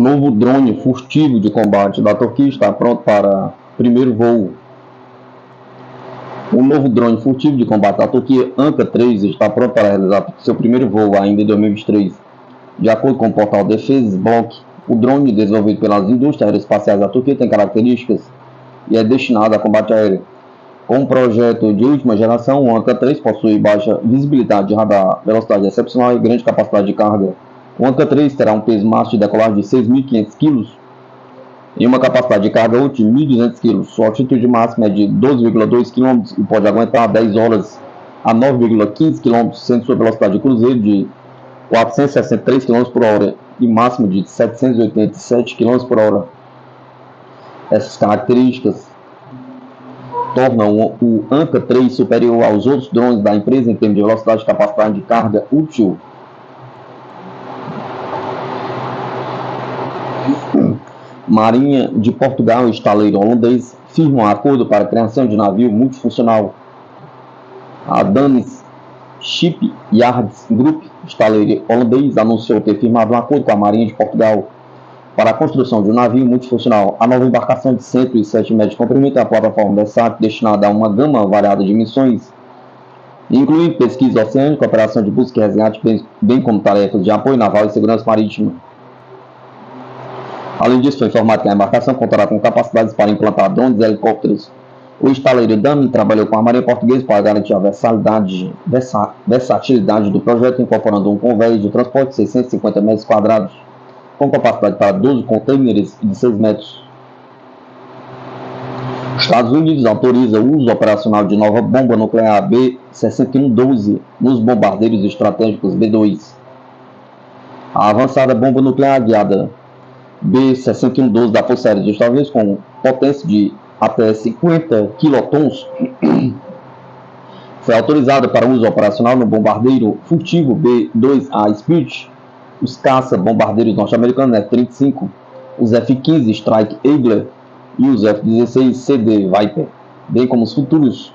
O novo drone furtivo de combate da Turquia está pronto para primeiro voo. O novo drone furtivo de combate da Turquia, Anka-3, está pronto para realizar seu primeiro voo ainda em 2023. De acordo com o portal Defense-Block, o drone desenvolvido pelas indústrias aeroespaciais da Turquia tem características e é destinado a combate aéreo. Com um projeto de última geração, o Anka-3 possui baixa visibilidade de radar, velocidade excepcional e grande capacidade de carga. O Anka-3 terá um peso máximo de decolagem de 6.500 kg e uma capacidade de carga útil de 1.200 kg. Sua altitude máxima é de 12,2 km e pode aguentar 10 horas a 9,15 km, sendo sua velocidade de cruzeiro de 463 km por hora e máximo de 787 km por hora. Essas características tornam o Anka-3 superior aos outros drones da empresa em termos de velocidade e capacidade de carga útil. Marinha de Portugal e estaleiro holandês firmam um acordo para a criação de navio multifuncional. A Danish Shipyards Group, estaleiro holandês, anunciou ter firmado um acordo com a Marinha de Portugal para a construção de um navio multifuncional. A nova embarcação de 107 metros de comprimento é a plataforma versátil destinada a uma gama variada de missões, incluindo pesquisa oceânica, operação de busca e resgate, bem como tarefas de apoio naval e segurança marítima. Além disso, foi informado que a embarcação contará com capacidades para implantar drones e helicópteros. O estaleiro Dami trabalhou com a Marinha Portuguesa para garantir a versatilidade do projeto, incorporando um convés de transporte de 650 metros quadrados, com capacidade para 12 contêineres de 6 metros. Os Estados Unidos autoriza o uso operacional de nova bomba nuclear B-6112 nos bombardeiros estratégicos B-2. A avançada bomba nuclear guiada B-6112 da Força Aérea dos Estados Unidos, com potência de até 50 quilotons, foi autorizada para uso operacional no bombardeiro furtivo B-2A Spirit, os caça-bombardeiros norte-americanos F-35, os F-15 Strike Eagle e os F-16 CD Viper, bem como os futuros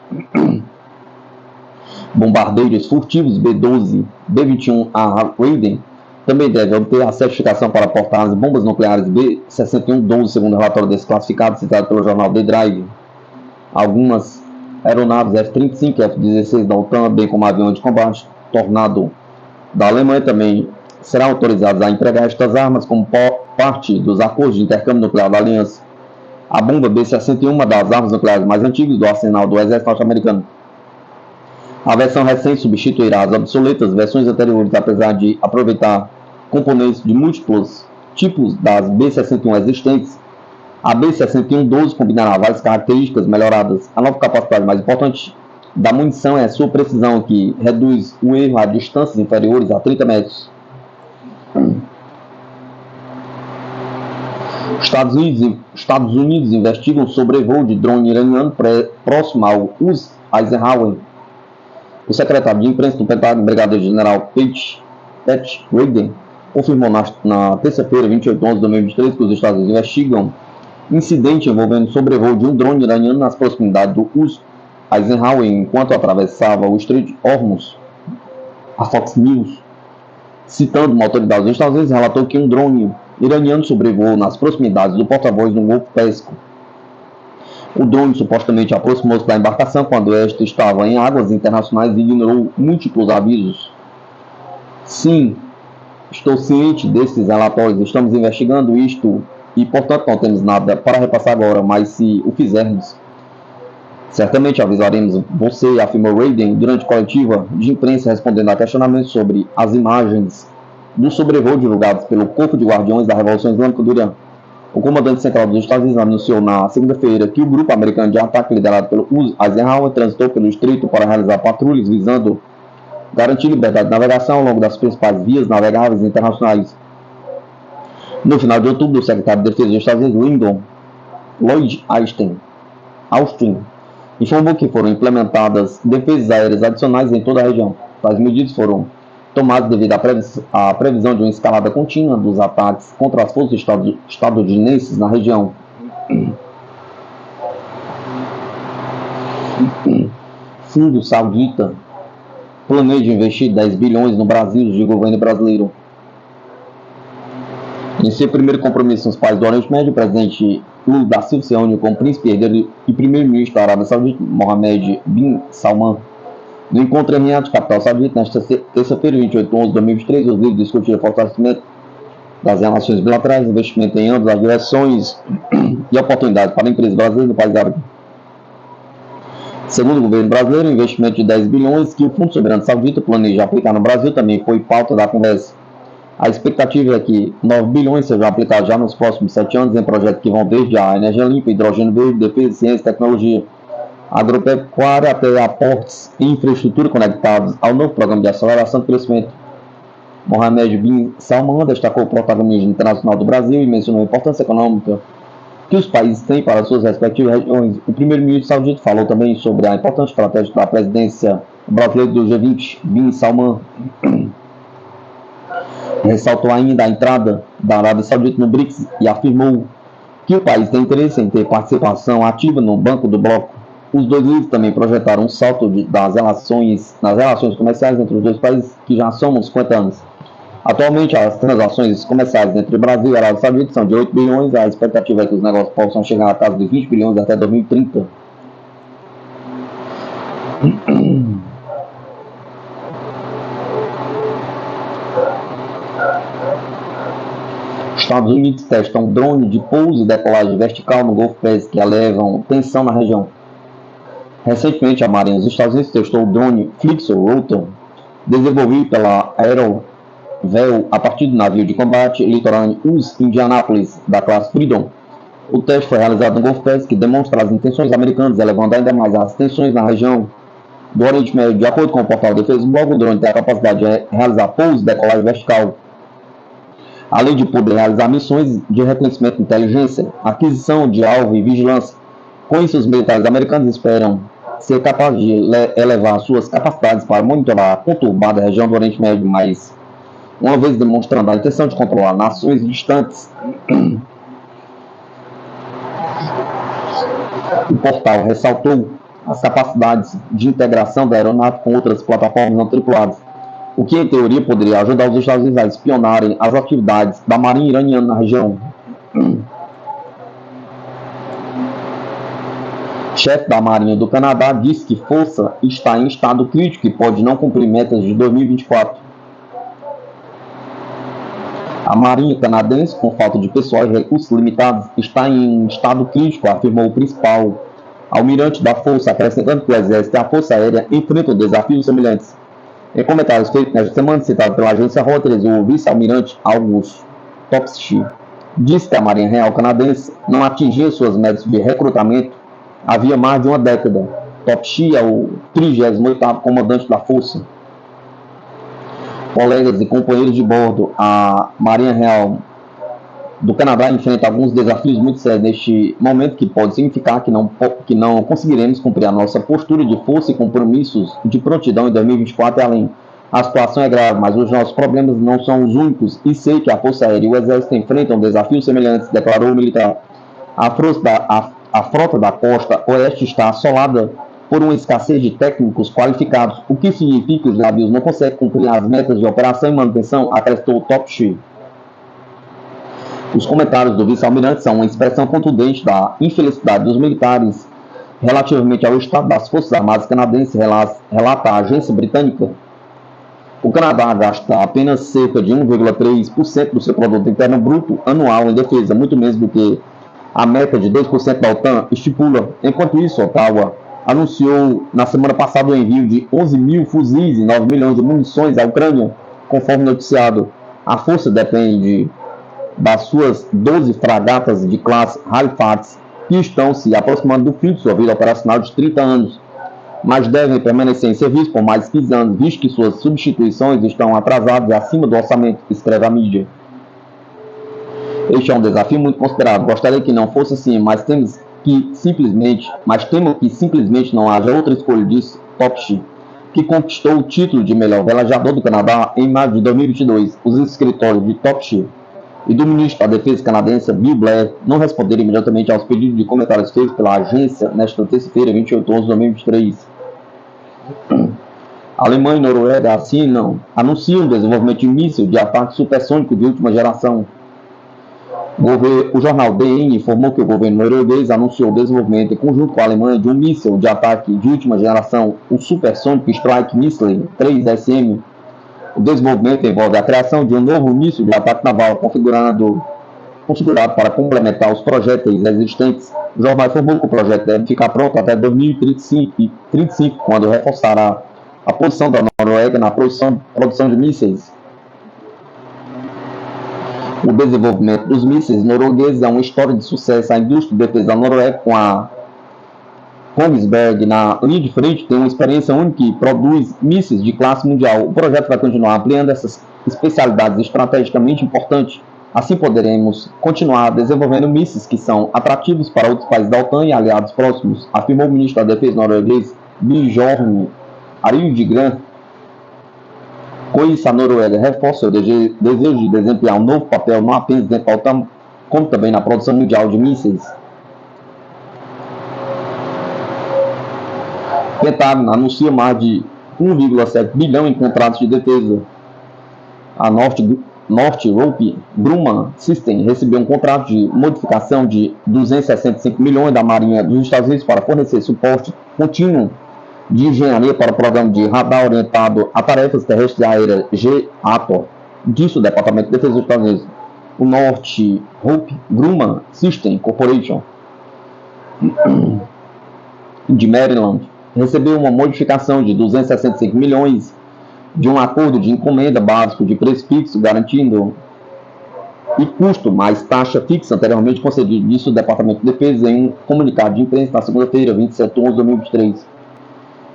bombardeiros furtivos B-12, B-21A Raiden, também deve obter a certificação para portar as bombas nucleares B-6112, segundo o relatório desclassificado citado pelo jornal The Drive. Algumas aeronaves F-35 e F-16 da OTAN, bem como aviões de combate Tornado da Alemanha, também serão autorizados a empregar estas armas como parte dos acordos de intercâmbio nuclear da Aliança. A bomba B-61 é uma das armas nucleares mais antigas do arsenal do exército norte-americano. A versão recente substituirá as obsoletas versões anteriores, apesar de aproveitar componentes de múltiplos tipos das B-61 existentes. A B-6112 combinará várias características melhoradas. A nova capacidade mais importante da munição é a sua precisão, que reduz o erro a distâncias inferiores a 30 metros. Estados Unidos investigam o sobrevoo de drone iraniano próximo ao Eisenhower. O secretário de imprensa do Pentágono, brigadeiro-general Pat Ryder, confirmou na terça-feira, 28 de 2023, que os Estados Unidos investigam incidente envolvendo o sobrevoo de um drone iraniano nas proximidades do Eisenhower enquanto atravessava o Estreito de Hormuz. A Fox News, citando uma autoridade dos Estados Unidos, relatou que um drone iraniano sobrevoou nas proximidades do porta-voz do Golfo Pérsico. O drone supostamente aproximou-se da embarcação quando esta estava em águas internacionais e ignorou múltiplos avisos. Sim, estou ciente desses relatórios, estamos investigando isto e, portanto, não temos nada para repassar agora, mas se o fizermos, certamente avisaremos você, afirmou Raiden durante coletiva de imprensa, respondendo a questionamentos sobre as imagens do sobrevoo divulgados pelo Corpo de Guardiões da Revolução Islâmica do Irã. O comandante central dos Estados Unidos anunciou na segunda-feira que o grupo americano de ataque liderado pelo Eisenhower transitou pelo estreito para realizar patrulhas visando garantir liberdade de navegação ao longo das principais vias navegáveis internacionais. No final de outubro, o secretário de Defesa dos Estados Unidos, Lyndon Lloyd Austin, informou que foram implementadas defesas aéreas adicionais em toda a região. Tais medidas foram tomadas devido à previsão de uma escalada contínua dos ataques contra as forças estadunidenses na região. Fundo saudita planeja investir 10 bilhões no Brasil, diz o governo brasileiro. Em seu primeiro compromisso nos países do Oriente Médio, o presidente Lula da Silva se reuniu com o príncipe herdeiro e primeiro-ministro da Arábia Saudita, Mohammed bin Salman. No encontro em Riad, capital saudita, nesta terça-feira, 28 de 11 de 2023, os líderes discutiram o fortalecimento das relações bilaterais, investimento em ambas as direções e oportunidades para empresas brasileiras no país árabe. Segundo o governo brasileiro, o investimento de 10 bilhões que o Fundo Soberano Saudita planeja aplicar no Brasil também foi pauta da conversa. A expectativa é que 9 bilhões sejam aplicados já nos próximos 7 anos em projetos que vão desde a energia limpa, hidrogênio verde, defesa, ciência, tecnologia, agropecuária até aportes e infraestrutura conectados ao novo programa de aceleração do crescimento. Mohammed bin Salman destacou o protagonismo internacional do Brasil e mencionou a importância econômica que os países têm para suas respectivas regiões. O primeiro-ministro saudita falou também sobre a importância estratégica da presidência brasileira do G20. Bin Salman ressaltou ainda a entrada da Arábia Saudita no BRICS e afirmou que o país tem interesse em ter participação ativa no Banco do Bloco. Os dois líderes também projetaram um salto nas relações comerciais entre os dois países, que já somam 50 anos. Atualmente, as transações comerciais entre o Brasil e a Arábia Saudita são de 8 bilhões, a expectativa é que os negócios possam chegar a casa de 20 bilhões até 2030. Estados Unidos testam um drone de pouso e decolagem vertical no Golfo Pérsico que elevam tensão na região. Recentemente, a Marinha dos Estados Unidos testou o drone Flixor Rotor, desenvolvido pela Aerovel a partir do navio de combate litorâneo US Indianapolis, da classe Freedom. O teste foi realizado no Golfo Pérsico e demonstra as intenções americanas, elevando ainda mais as tensões na região do Oriente Médio. De acordo com o portal Defesa Blog, o drone tem a capacidade de realizar pouso e decolagem vertical, além de poder realizar missões de reconhecimento de inteligência, aquisição de alvo e vigilância. Com isso, os militares americanos esperam ser capazes de elevar suas capacidades para monitorar a conturbada região do Oriente Médio, mas uma vez demonstrando a intenção de controlar nações distantes. O portal ressaltou as capacidades de integração da aeronave com outras plataformas não tripuladas, o que em teoria poderia ajudar os Estados Unidos a espionarem as atividades da marinha iraniana na região. Chefe da Marinha do Canadá disse que força está em estado crítico e pode não cumprir metas de 2024. A Marinha canadense, com falta de pessoal e recursos limitados, está em estado crítico, afirmou o principal almirante da força, acrescentando que o Exército e a Força Aérea enfrentam desafios semelhantes. Em comentários feitos nesta semana, citado pela agência Reuters, o vice-almirante August Topsy disse que a Marinha Real canadense não atingia suas metas de recrutamento havia mais de uma década. Topsy é o 38º comandante da força. Colegas e companheiros de bordo, a Marinha Real do Canadá enfrenta alguns desafios muito sérios neste momento, que pode significar que não conseguiremos cumprir a nossa postura de força e compromissos de prontidão em 2024 e além. A situação é grave, mas os nossos problemas não são os únicos e sei que a Força Aérea e o Exército enfrentam desafios semelhantes, declarou o militar. A frota da costa oeste está assolada por uma escassez de técnicos qualificados, o que significa que os navios não conseguem cumprir as metas de operação e manutenção, acrescentou Topsy. Os comentários do vice-almirante são uma expressão contundente da infelicidade dos militares relativamente ao estado das Forças Armadas canadenses, relata a agência britânica. O Canadá gasta apenas cerca de 1,3% do seu produto interno bruto anual em defesa, muito menos do que a meta de 2% da OTAN estipula. Enquanto isso, Ottawa anunciou na semana passada o envio de 11 mil fuzis e 9 milhões de munições à Ucrânia, conforme noticiado. A força depende das suas 12 fragatas de classe Halifax, que estão se aproximando do fim de sua vida operacional de 30 anos, mas devem permanecer em serviço por mais de 15 anos, visto que suas substituições estão atrasadas e acima do orçamento, escreve a mídia. Este é um desafio muito considerado. Gostaria que não fosse assim, mas temo que simplesmente não haja outra escolha, disse Topsy, que conquistou o título de melhor velejador do Canadá em maio de 2022. Os escritórios de Topsy e do ministro da Defesa canadense Bill Blair não responderam imediatamente aos pedidos de comentários feitos pela agência nesta terça-feira, 28 de 11 de 2023. A Alemanha e Noruega anunciam o desenvolvimento de míssil de ataque supersônico de última geração. O jornal DN informou que o governo norueguês anunciou o desenvolvimento em conjunto com a Alemanha de um míssil de ataque de última geração, o Supersonic Strike Missile 3SM. O desenvolvimento envolve a criação de um novo míssil de ataque naval configurado para complementar os projéteis existentes. O jornal informou que o projeto deve ficar pronto até 2035, quando reforçará a posição da Noruega na produção de mísseis. O desenvolvimento dos mísseis noruegueses é uma história de sucesso. A indústria de defesa da Noruega, com a Kongsberg na linha de frente, tem uma experiência única e produz mísseis de classe mundial. O projeto vai continuar ampliando essas especialidades estrategicamente importantes. Assim poderemos continuar desenvolvendo mísseis que são atrativos para outros países da OTAN e aliados próximos, afirmou o ministro da Defesa norueguês Bjørn Arild. Com isso, a Noruega reforça seu desejo de desempenhar um novo papel não apenas dentro da OTAN, como também na produção mundial de mísseis. Pentágono anuncia mais de 1,7 bilhão em contratos de defesa. A Northrop Grumman System recebeu um contrato de modificação de 265 milhões da Marinha dos Estados Unidos para fornecer suporte contínuo de engenharia para o programa de radar orientado a tarefas terrestres e aéreas GATOR, disse o Departamento de Defesa dos Estados Unidos. O Northrop Grumman System Corporation de Maryland recebeu uma modificação de 265 milhões de um acordo de encomenda básico de preço fixo, garantindo e custo mais taxa fixa anteriormente concedido, disse o Departamento de Defesa em um comunicado de imprensa na segunda-feira, 27 de 11 de 2023.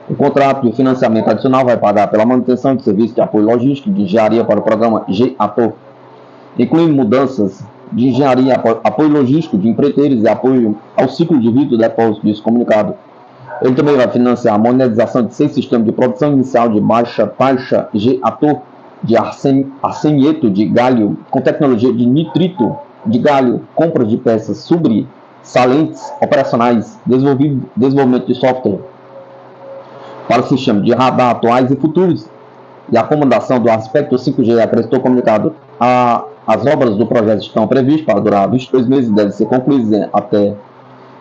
O contrato de financiamento adicional vai pagar pela manutenção de serviços de apoio logístico de engenharia para o programa GATOR, incluindo mudanças de engenharia, apoio logístico de empreiteiros e apoio ao ciclo de vida do depósito, disse o comunicado. Ele também vai financiar a modernização de 6 sistemas de produção inicial de baixa taxa GATOR de arsenieto de galho com tecnologia de nitrito de galho, compras de peças sobressalentes operacionais, desenvolvimento de software para sistemas de radar atuais e futuros e a acomodação do aspecto 5G, acrescentou o comunicado. As obras do projeto estão previstas para durar 22 meses e devem ser concluídas até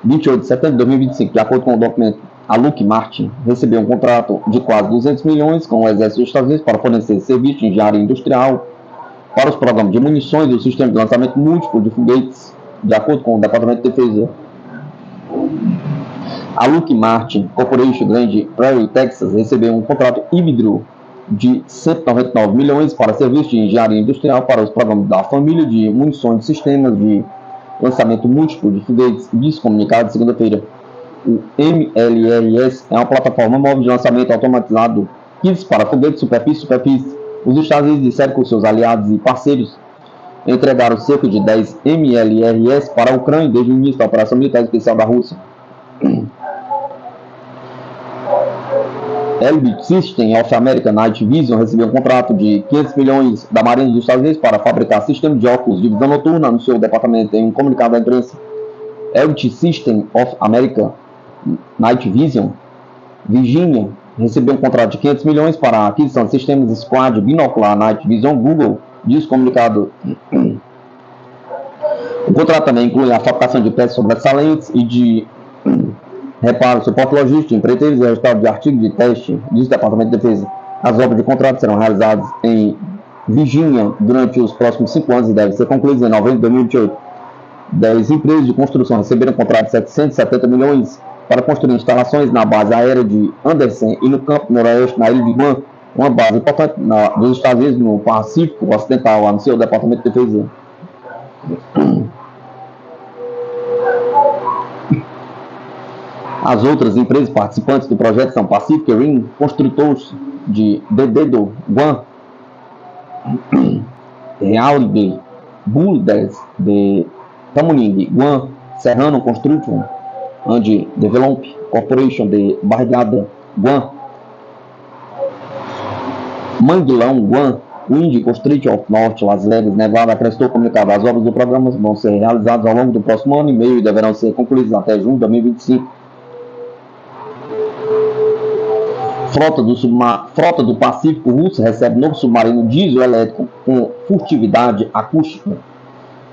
28 de setembro de 2025. De acordo com o documento, a Lockheed Martin recebeu um contrato de quase 200 milhões com o Exército dos Estados Unidos para fornecer serviços de engenharia industrial para os programas de munições e o sistema de lançamento múltiplo de foguetes, de acordo com o Departamento de Defesa. A Lockheed Martin Corporation Grand Prairie, Texas, recebeu um contrato híbrido de 199 milhões para serviços de engenharia industrial para os programas da família de munições de sistemas de lançamento múltiplo de foguetes, disse comunicado segunda-feira. O MLRS é uma plataforma móvel de lançamento automatizado kits para foguetes superfície. Os Estados Unidos disseram que os seus aliados e parceiros entregaram cerca de 10 MLRS para a Ucrânia desde o início da Operação Militar Especial da Rússia. Elbit System of America Night Vision recebeu um contrato de 500 milhões da Marinha dos Estados Unidos para fabricar sistemas de óculos de visão noturna, anunciou o departamento em um comunicado à imprensa. Elbit System of America Night Vision Virginia recebeu um contrato de 500 milhões para a aquisição de sistemas Squad Binocular Night Vision Google, diz o comunicado. O contrato também inclui a fabricação de peças sobressalentes e de reparo, suporte logístico, empreiteiros e resultado de artigos de teste, diz o Departamento de Defesa. As obras de contrato serão realizadas em Virgínia durante os próximos 5 anos e devem ser concluídas em novembro de 2028. 10 empresas de construção receberam um contrato de 770 milhões para construir instalações na base aérea de Andersen e no campo noroeste, na ilha de Guam, uma base importante dos Estados Unidos no Pacífico Ocidental, anunciou o Departamento de Defesa. As outras empresas participantes do projeto são Pacific Rim Construtors de Dededo, Guam, Reality Builders de Tamuning, Guam, Serrano Construction and Develop Corporation de Barrigada, Guam, Manguilão, Guam, Wind Construction of North Las Vegas, Nevada, acrescentou o comunicado. As obras do programa vão ser realizadas ao longo do próximo ano e meio e deverão ser concluídas até junho de 2025. Frota do Pacífico Russo recebe novo submarino diesel elétrico com furtividade acústica.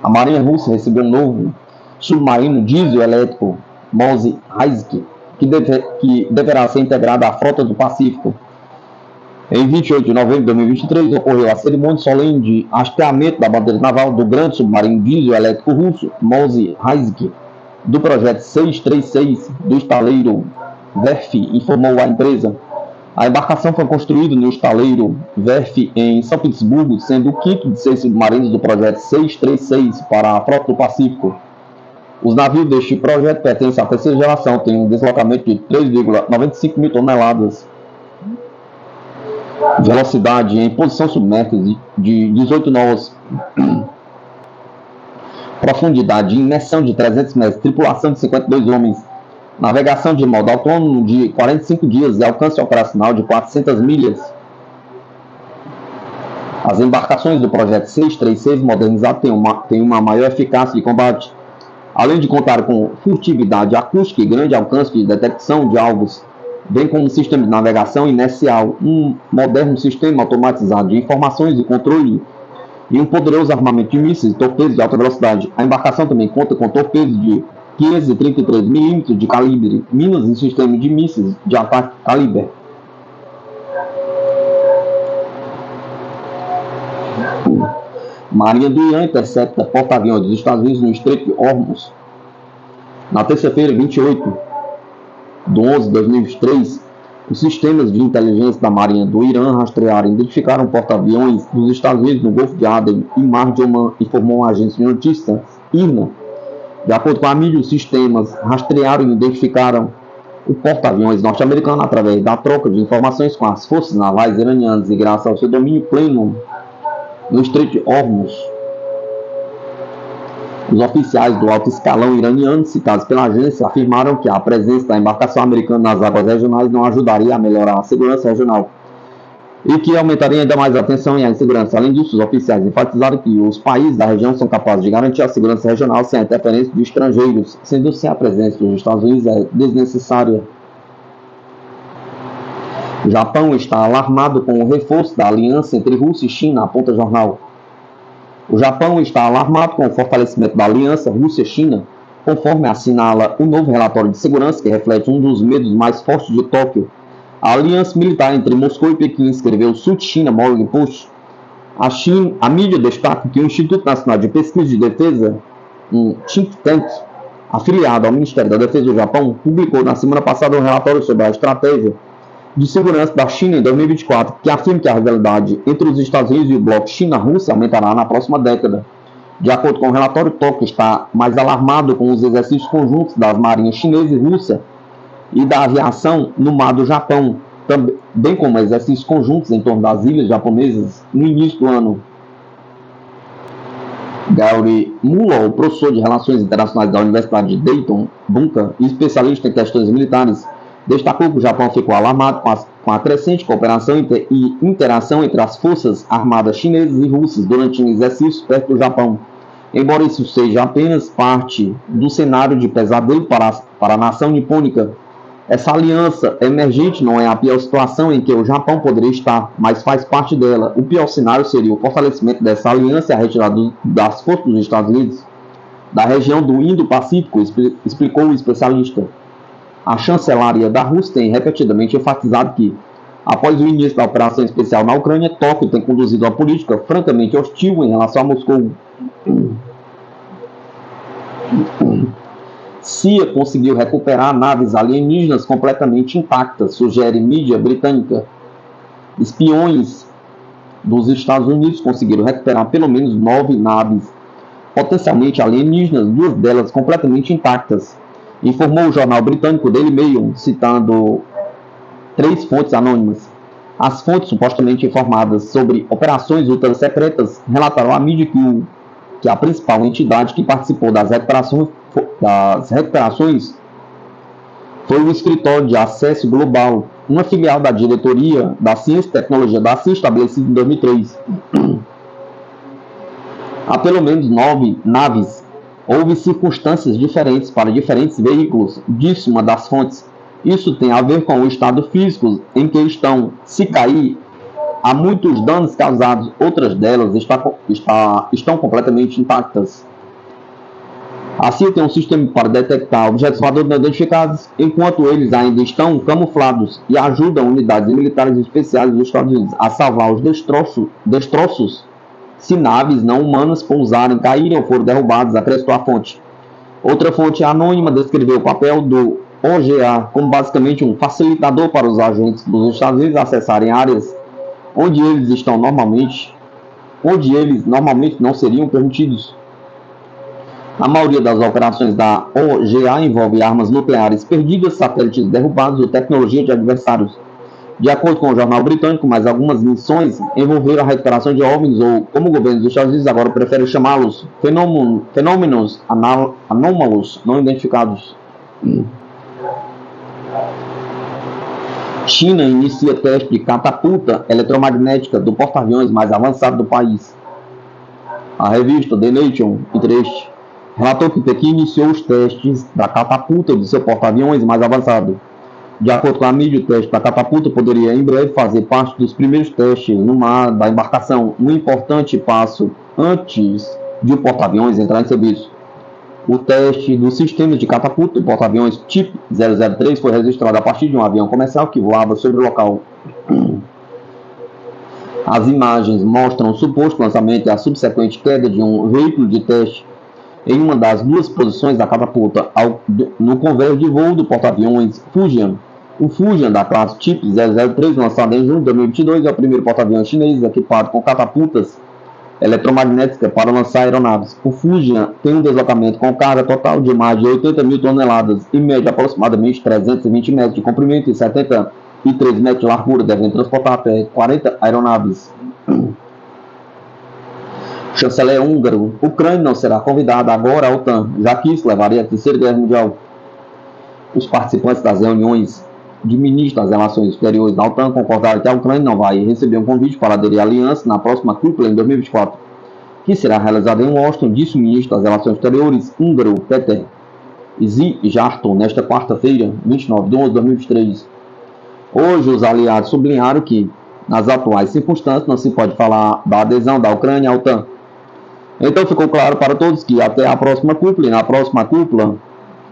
A Marinha Russa recebeu um novo submarino diesel-elétrico Mos-Eisk, que deverá ser integrado à frota do Pacífico. Em 28 de novembro de 2023, ocorreu a cerimônia solene de hasteamento da bandeira naval do grande submarino diesel-elétrico russo Mos-Eisk, do projeto 636 do estaleiro Verf, informou a empresa. A embarcação foi construída no estaleiro Verf em São Petersburgo, sendo o quinto de 6 submarinos do projeto 636 para a frota do Pacífico. Os navios deste projeto pertencem à terceira geração, têm um deslocamento de 3,95 mil toneladas, velocidade em posição submersa de 18 nós, profundidade de imersão de 300 metros, tripulação de 52 homens, navegação de modo autônomo de 45 dias e alcance operacional de 400 milhas. As embarcações do projeto 636 modernizado têm uma maior eficácia de combate, além de contar com furtividade acústica e grande alcance de detecção de alvos, bem como um sistema de navegação inercial, um moderno sistema automatizado de informações e controle e um poderoso armamento de mísseis e torpedos de alta velocidade. A embarcação também conta com torpedos de 533 mm de calibre, minas e sistema de mísseis de ataque calibre. Marinha do Irã intercepta porta-aviões dos Estados Unidos no Estreito de Hormuz. Na terça-feira, 28 de 11 de 2023, os sistemas de inteligência da Marinha do Irã rastrearam e identificaram porta-aviões dos Estados Unidos no Golfo de Aden e Mar de Oman, informou a agência de notícias IRNA. De acordo com a mídia, os sistemas rastrearam e identificaram o porta-aviões norte-americano através da troca de informações com as forças navais iranianas e graças ao seu domínio pleno no Estreito de Hormuz. Os oficiais do alto escalão iraniano, citados pela agência, afirmaram que a presença da embarcação americana nas águas regionais não ajudaria a melhorar a segurança regional e que aumentaria ainda mais a tensão e a insegurança. Além disso, os oficiais enfatizaram que os países da região são capazes de garantir a segurança regional sem a interferência de estrangeiros, sendo assim a presença dos Estados Unidos desnecessária. O Japão está alarmado com o reforço da aliança entre Rússia e China, aponta o jornal. O Japão está alarmado com o fortalecimento da aliança Rússia-China, conforme assinala o novo relatório de segurança que reflete um dos medos mais fortes de Tóquio. A aliança militar entre Moscou e Pequim, escreveu o South China Morning Post. A mídia destaca que o Instituto Nacional de Pesquisa de Defesa, um think tank afiliado ao Ministério da Defesa do Japão, publicou na semana passada um relatório sobre a estratégia de segurança da China em 2024, que afirma que a rivalidade entre os Estados Unidos e o bloco China-Rússia aumentará na próxima década. De acordo com o relatório, Tóquio está mais alarmado com os exercícios conjuntos das marinhas chinesa e russa e da aviação no mar do Japão, bem como exercícios conjuntos em torno das ilhas japonesas no início do ano. Gary Muller, professor de Relações Internacionais da Universidade de Dayton, Bunker e especialista em questões militares, destacou que o Japão ficou alarmado com a crescente cooperação e interação entre as forças armadas chinesas e russas durante um exercício perto do Japão. Embora isso seja apenas parte do cenário de pesadelo para a nação nipônica, essa aliança emergente não é a pior situação em que o Japão poderia estar, mas faz parte dela. O pior cenário seria o fortalecimento dessa aliança e a retirada das forças dos Estados Unidos da região do Indo-Pacífico, explicou o especialista. A chancelaria da Rússia tem repetidamente enfatizado que, após o início da operação especial na Ucrânia, Tóquio tem conduzido uma política francamente hostil em relação a Moscou. CIA conseguiu recuperar naves alienígenas completamente intactas, sugere mídia britânica. Espiões dos Estados Unidos conseguiram recuperar pelo menos 9 naves potencialmente alienígenas, 2 delas completamente intactas, informou o jornal britânico Daily Mail, citando 3 fontes anônimas. As fontes supostamente informadas sobre operações ultra-secretas relataram à mídia que a principal entidade que participou das recuperações foi o Escritório de Acesso Global, uma filial da Diretoria da Ciência e Tecnologia da CIA, estabelecida em 2003. Há pelo menos 9 naves. Houve circunstâncias diferentes para diferentes veículos, disse uma das fontes. Isso tem a ver com o estado físico em que estão. Se cair, há muitos danos causados, outras delas estão completamente intactas. A CIA tem um sistema para detectar objetos voadores não identificados enquanto eles ainda estão camuflados e ajudam unidades militares especiais dos Estados Unidos a salvar os destroços se naves não humanas pousarem, caírem ou forem derrubadas, acrescentou a fonte. Outra fonte anônima descreveu o papel do OGA como basicamente um facilitador para os agentes dos Estados Unidos acessarem áreas onde eles normalmente não seriam permitidos. A maioria das operações da OGA envolve armas nucleares perdidas, satélites derrubados ou tecnologia de adversários. De acordo com o jornal britânico, mais algumas missões envolveram a recuperação de OVNIs, ou, como o governo dos Estados Unidos agora prefere chamá-los, fenômenos anômalos não identificados. China inicia teste de catapulta eletromagnética do porta-aviões mais avançado do país. A revista The Nation, Interest, relatou que Pequim iniciou os testes da catapulta de seu porta-aviões mais avançado. De acordo com a mídia, o teste da catapulta poderia em breve fazer parte dos primeiros testes no mar da embarcação, um importante passo antes de o porta-aviões entrar em serviço. O teste do sistema de catapulta do porta-aviões tipo 003 foi registrado a partir de um avião comercial que voava sobre o local. As imagens mostram o suposto lançamento e a subsequente queda de um veículo de teste em uma das duas posições da catapulta no convés de voo do porta-aviões Fujian. O Fujian da classe tipo 003, lançado em junho de 2022, é o primeiro porta-aviões chinês equipado com catapultas eletromagnéticas para lançar aeronaves. O Fujian tem um deslocamento com carga total de mais de 80 mil toneladas e mede aproximadamente 320 metros de comprimento e 73 metros de largura, devem transportar até 40 aeronaves. Chanceler húngaro, Ucrânia não será convidada agora à OTAN, já que isso levaria à Terceira Guerra Mundial. Os participantes das reuniões de ministros das Relações Exteriores da OTAN concordaram que a Ucrânia não vai receber um convite para aderir à aliança na próxima cúpula em 2024, que será realizada em Washington, disse o ministro das Relações Exteriores húngaro Péter Szijjártó nesta quarta-feira, 29 de 11 de 2023. Hoje, os aliados sublinharam que, nas atuais circunstâncias, não se pode falar da adesão da Ucrânia à OTAN. Então ficou claro para todos que até a próxima cúpula, e na próxima cúpula,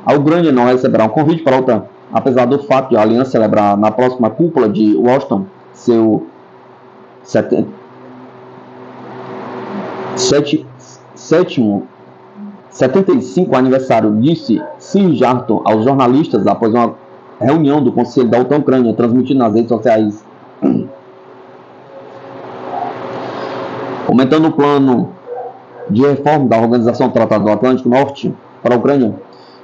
a Ucrânia não receberá um convite para a OTAN, apesar do fato de a aliança celebrar na próxima cúpula de Washington seu 75º aniversário, disse Szijjártó aos jornalistas após uma reunião do Conselho da OTAN Ucrânia, transmitida nas redes sociais. Comentando o plano de reforma da Organização do Tratado do Atlântico Norte para a Ucrânia,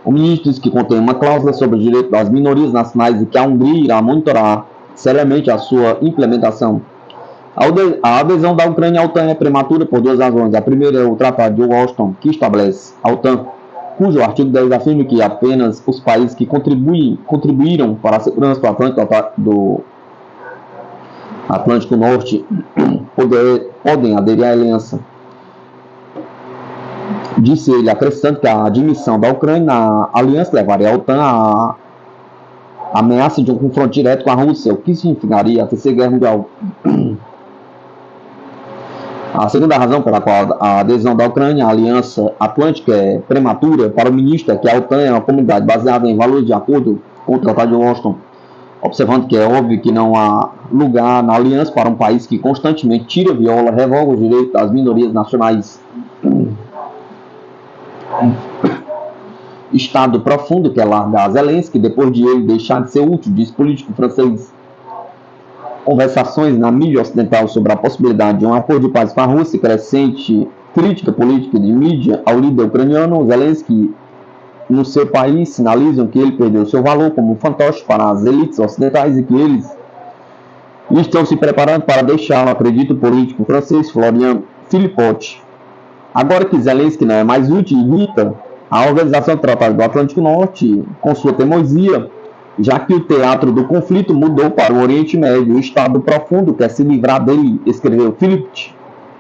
o ministro disse que contém uma cláusula sobre o direito das minorias nacionais e que a Hungria irá monitorar seriamente a sua implementação. A adesão da Ucrânia à OTAN é prematura por duas razões. A primeira é o Tratado de Washington, que estabelece a OTAN, cujo artigo 10 afirma que apenas os países que contribuíram para a segurança do Atlântico Norte podem aderir à aliança. Disse ele, acrescentando que a admissão da Ucrânia na aliança levaria a OTAN à ameaça de um confronto direto com a Rússia, o que significaria a Terceira Guerra Mundial. A segunda razão pela qual a adesão da Ucrânia à Aliança Atlântica é prematura para o ministro é que a OTAN é uma comunidade baseada em valores de acordo com o Tratado de Washington, observando que é óbvio que não há lugar na aliança para um país que constantemente tira, viola, revoga os direitos das minorias nacionais. Estado profundo quer largar Zelensky depois de ele deixar de ser útil, disse político francês. Conversações na mídia ocidental sobre a possibilidade de um acordo de paz com a Rússia e crescente crítica política de mídia ao líder ucraniano Zelensky no seu país sinalizam que ele perdeu seu valor como um fantoche para as elites ocidentais e que eles estão se preparando para deixá-lo, acredita o político francês Florian Philippot. Agora que Zelensky não é mais útil, irrita a Organização do Tratado do Atlântico Norte com sua teimosia, já que o teatro do conflito mudou para o Oriente Médio. O Estado profundo quer se livrar dele, escreveu Philippot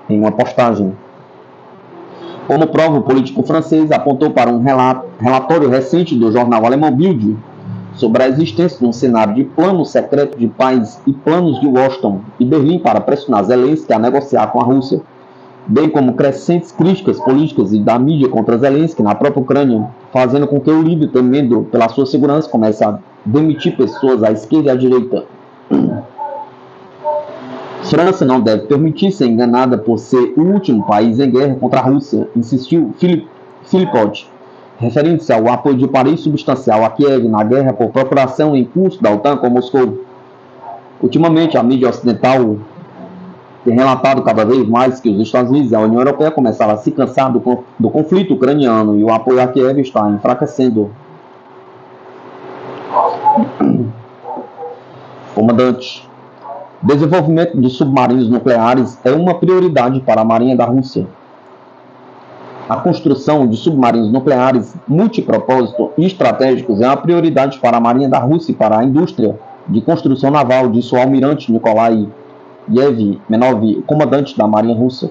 em uma postagem. Como prova, o político francês apontou para um relatório recente do jornal alemão Bild sobre a existência de um cenário de plano secreto de paz e planos de Washington e Berlim para pressionar Zelensky a negociar com a Rússia. bem como crescentes críticas políticas e da mídia contra Zelensky na própria Ucrânia, fazendo com que o líder, temendo pela sua segurança, comece a demitir pessoas à esquerda e à direita. França não deve permitir ser enganada por ser o último país em guerra contra a Rússia, insistiu Filipov, referindo-se ao apoio de Paris substancial a Kiev na guerra por procuração em curso da OTAN com Moscou. Ultimamente, a mídia ocidental tem relatado cada vez mais que os Estados Unidos e a União Europeia começaram a se cansar do conflito ucraniano e o apoio a Kiev está enfraquecendo. Comandante, desenvolvimento de submarinos nucleares é uma prioridade para a Marinha da Rússia. A construção de submarinos nucleares multipropósito e estratégicos é uma prioridade para a Marinha da Rússia e para a indústria de construção naval, disse o almirante Nikolai Yevmenov, comandante da Marinha Russa.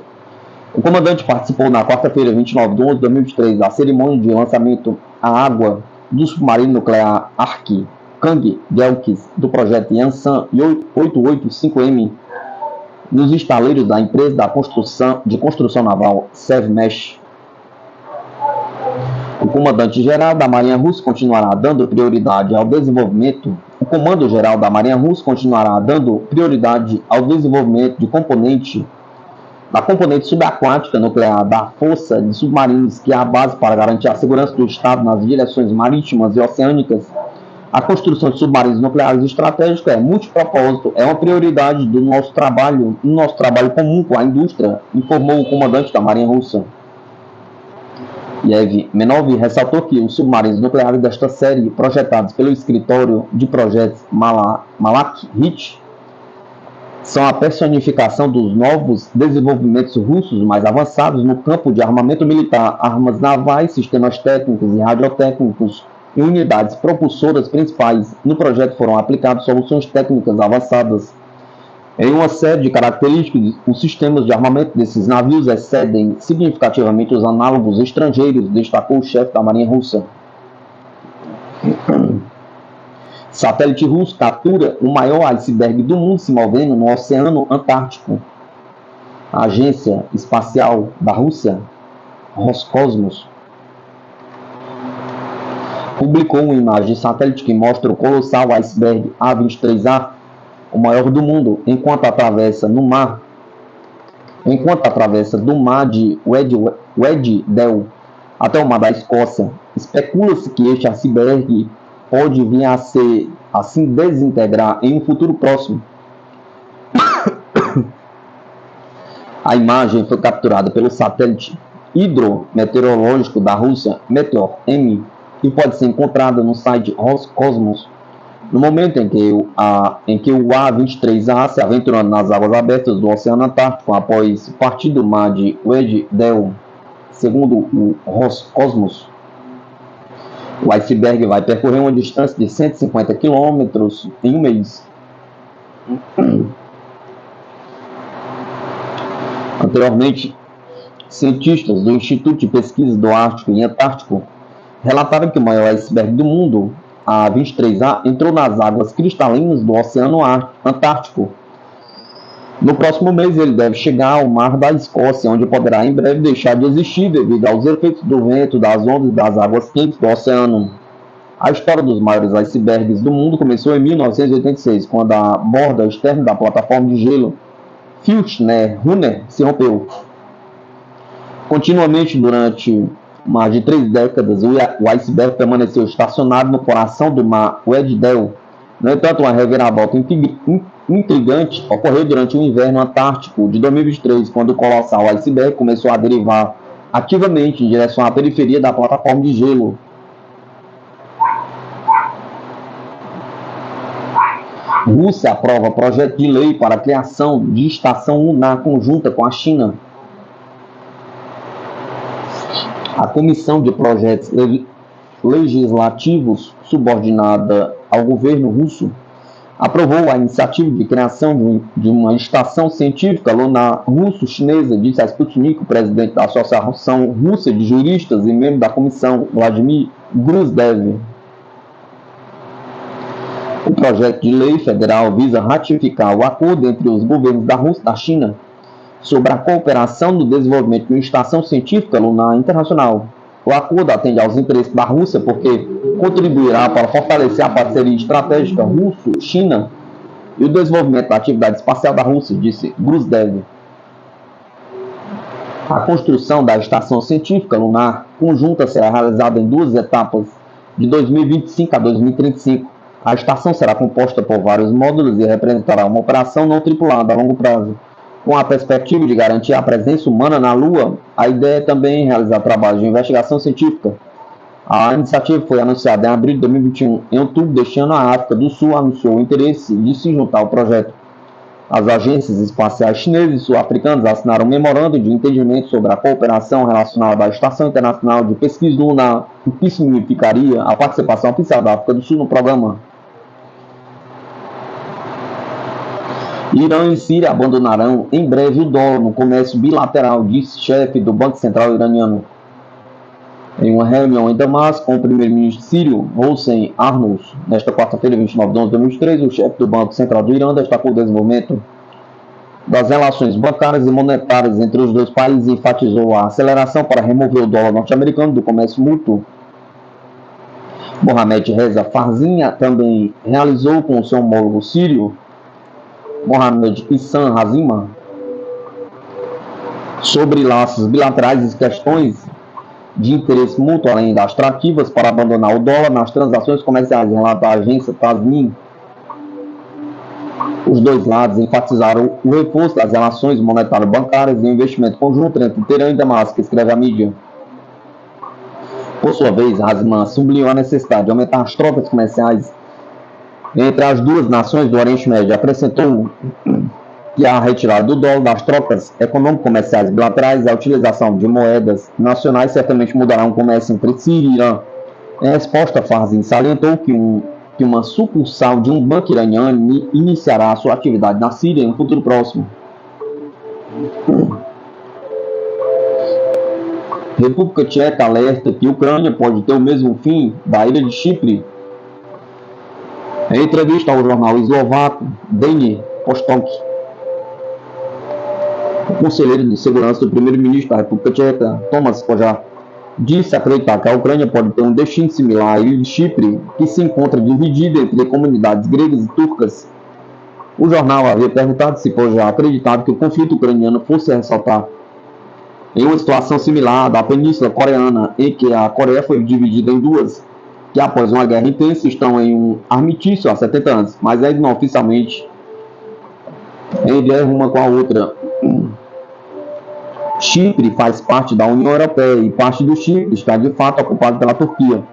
O comandante participou na quarta-feira, 29 de 11 de 2023, da cerimônia de lançamento à água do submarino nuclear Arkhangelsk do projeto Yansan 885M nos estaleiros da empresa de construção naval Sevmesh. O comandante-geral da Marinha Russa continuará dando prioridade ao desenvolvimento. O Comando-Geral da Marinha Russa continuará dando prioridade ao desenvolvimento da componente subaquática nuclear da Força de Submarinos, que é a base para garantir a segurança do Estado nas direções marítimas e oceânicas. A construção de submarinos nucleares estratégicos é multipropósito, é uma prioridade do nosso trabalho comum com a indústria, informou o comandante da Marinha Russa. Yevmenov ressaltou que os submarinos nucleares desta série, projetados pelo escritório de projetos Malakit, são a personificação dos novos desenvolvimentos russos mais avançados no campo de armamento militar, armas navais, sistemas técnicos e radiotécnicos e unidades propulsoras principais. No projeto foram aplicadas soluções técnicas avançadas. Em uma série de características, os sistemas de armamento desses navios excedem significativamente os análogos estrangeiros, destacou o chefe da Marinha Russa. Satélite russo captura o maior iceberg do mundo se movendo no Oceano Antártico. A Agência Espacial da Rússia, Roscosmos, publicou uma imagem de satélite que mostra o colossal iceberg A23A, o maior do mundo, enquanto atravessa do mar de Weddell até o mar da Escócia. Especula-se que este iceberg pode vir a se desintegrar em um futuro próximo. A imagem foi capturada pelo satélite hidrometeorológico da Rússia, Meteor-M, e pode ser encontrada no site Roscosmos. No momento em que o A23A se aventurando nas águas abertas do Oceano Antártico após partir do mar de Weddell, segundo o Roscosmos, o iceberg vai percorrer uma distância de 150 km em um mês. Anteriormente, cientistas do Instituto de Pesquisa do Ártico e Antártico relataram que o maior iceberg do mundo, a 23A, entrou nas águas cristalinas do Oceano Antártico. No próximo mês, ele deve chegar ao mar da Escócia, onde poderá em breve deixar de existir devido aos efeitos do vento, das ondas e das águas quentes do oceano. A história dos maiores icebergs do mundo começou em 1986, quando a borda externa da plataforma de gelo Filchner-Runner se rompeu. Continuamente, durante mais de 3 décadas, o iceberg permaneceu estacionado no coração do mar Weddell. No entanto, uma reviravolta intrigante ocorreu durante o inverno antártico de 2023, quando o colossal iceberg começou a derivar ativamente em direção à periferia da plataforma de gelo. Rússia aprova projeto de lei para a criação de estação lunar conjunta com a China. A Comissão de Projetos Legislativos, subordinada ao governo russo, aprovou a iniciativa de criação de uma estação científica lunar russo-chinesa, disse a Sputnik, o presidente da Associação Russa de Juristas e membro da comissão, Vladimir Gruzdev. O projeto de lei federal visa ratificar o acordo entre os governos da Rússia e da China sobre a cooperação no desenvolvimento de uma estação científica lunar internacional. O acordo atende aos interesses da Rússia porque contribuirá para fortalecer a parceria estratégica russo-china e o desenvolvimento da atividade espacial da Rússia, disse Gruzdev. A construção da estação científica lunar conjunta será realizada em 2 etapas, de 2025 a 2035. A estação será composta por vários módulos e representará uma operação não tripulada a longo prazo. Com a perspectiva de garantir a presença humana na Lua, a ideia é também realizar trabalhos de investigação científica. A iniciativa foi anunciada em abril de 2021. Em outubro deste ano, a África do Sul anunciou o interesse de se juntar ao projeto. As agências espaciais chinesas e sul-africanas assinaram um memorando de entendimento sobre a cooperação relacionada à Estação Internacional de Pesquisa Lunar, o que significaria a participação oficial da África do Sul no programa. Irã e Síria abandonarão em breve o dólar no comércio bilateral, disse chefe do Banco Central iraniano. Em uma reunião em Damasco com o primeiro-ministro sírio, Hossein Arnous, nesta quarta-feira, 29 de 11 de 2023, o chefe do Banco Central do Irã destacou o desenvolvimento das relações bancárias e monetárias entre os dois países e enfatizou a aceleração para remover o dólar norte-americano do comércio mútuo. Mohamed Reza Farzinha também realizou com o seu homólogo sírio, Mohamed Issan Hazima, sobre laços bilaterais e questões de interesse mútuo, além das tratativas para abandonar o dólar nas transações comerciais, relata a agência Tasnim. Os dois lados enfatizaram o reforço das relações monetárias bancárias e o investimento conjunto entre Teherã e Damasco, escreve a mídia. Por sua vez, Hazman sublinhou a necessidade de aumentar as trocas comerciais entre as duas nações do Oriente Médio. Acrescentou que a retirada do dólar das trocas econômico-comerciais bilaterais e a utilização de moedas nacionais certamente mudarão o comércio entre Síria e Irã. Em resposta, Farzin salientou que uma sucursal de um banco iraniano iniciará a sua atividade na Síria em um futuro próximo. República Tcheca alerta que a Ucrânia pode ter o mesmo fim da ilha de Chipre. Em entrevista ao jornal eslovaco Deni Postok, o conselheiro de segurança do primeiro-ministro da República Tcheca, Tomáš Kožár, disse acreditar que a Ucrânia pode ter um destino similar à ilha de Chipre, que se encontra dividida entre comunidades gregas e turcas. O jornal havia perguntado se Kožár acreditava que o conflito ucraniano fosse ressaltar em uma situação similar à da Península Coreana, em que a Coreia foi dividida em duas, que após uma guerra intensa estão em um armistício há 70 anos, mas ainda não oficialmente em guerra uma com a outra. Chipre faz parte da União Europeia e parte do Chipre está de fato ocupado pela Turquia.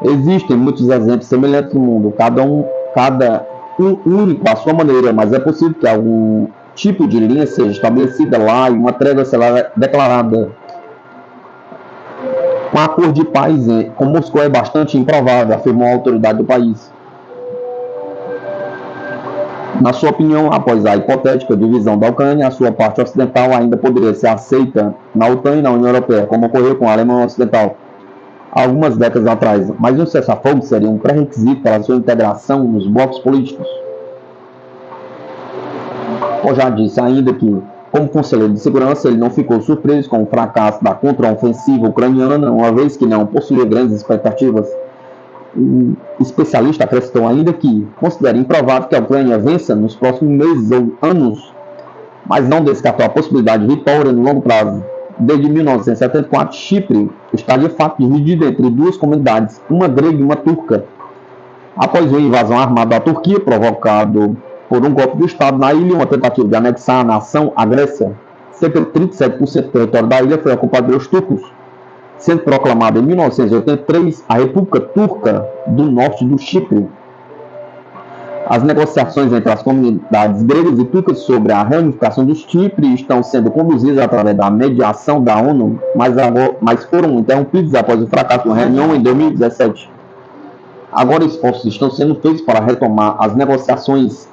Existem muitos exemplos semelhantes no mundo, cada um único à sua maneira, mas é possível que algum tipo de linha seja estabelecida lá e uma trégua será declarada. Um acordo de paz com Moscou é bastante improvável, afirmou a autoridade do país. Na sua opinião, após a hipotética divisão da Ucrânia, a sua parte ocidental ainda poderia ser aceita na OTAN e na União Europeia, como ocorreu com a Alemanha Ocidental algumas décadas atrás, mas um cessar-fogo seria um pré-requisito para a sua integração nos blocos políticos. Kožár disse ainda que, como conselheiro de segurança, ele não ficou surpreso com o fracasso da contraofensiva ucraniana, uma vez que não possuía grandes expectativas. O especialista acrescentou ainda que considera improvável que a Ucrânia vença nos próximos meses ou anos, mas não descartou a possibilidade de vitória no longo prazo. Desde 1974, Chipre está de fato dividida entre duas comunidades, uma grega e uma turca. Após uma invasão armada da Turquia, provocado por um golpe de Estado na ilha e uma tentativa de anexar a nação à Grécia, cerca de 37% do território da ilha foi ocupado pelos turcos, sendo proclamada em 1983 a República Turca do Norte do Chipre. As negociações entre as comunidades gregas e turcas sobre a reunificação do Chipre estão sendo conduzidas através da mediação da ONU, mas foram interrompidas após o fracasso da reunião em 2017. Agora esforços estão sendo feitos para retomar as negociações.